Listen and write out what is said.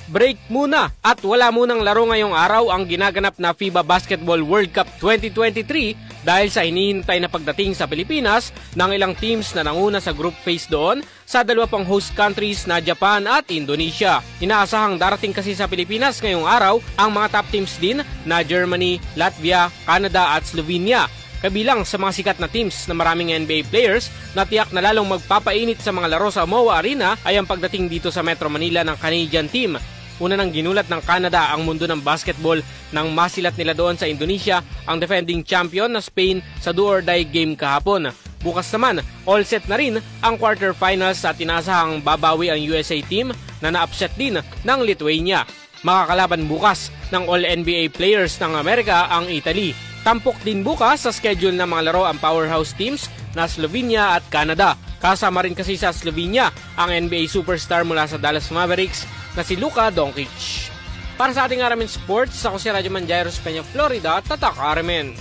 Break muna at wala munang laro ngayong araw ang ginaganap na FIBA Basketball World Cup 2023 dahil sa hinihintay na pagdating sa Pilipinas ng ilang teams na nanguna sa group phase doon sa dalawa pang host countries na Japan at Indonesia. Inaasahang darating kasi sa Pilipinas ngayong araw ang mga top teams din na Germany, Latvia, Canada at Slovenia. Kabilang sa mga sikat na teams na maraming NBA players na tiyak na lalong magpapainit sa mga laro sa MOA Arena ay ang pagdating dito sa Metro Manila ng Canadian team. Una nang ginulat ng Canada ang mundo ng basketball nang masilat nila doon sa Indonesia ang defending champion na Spain sa do-or-die game kahapon. Bukas naman, all set na rin ang quarterfinals at inasahang babawi ang USA team na na-upset din ng Lithuania. Makakalaban bukas ng All-NBA players ng Amerika ang Italy. Tampok din bukas sa schedule ng mga laro ang powerhouse teams na Slovenia at Canada. Kasama rin kasi sa Slovenia ang NBA superstar mula sa Dallas Mavericks na si Luka Doncic. Para sa ating Aramen Sports, ako si Radyo Manjairos Peña, Florida, Tatak Aramen.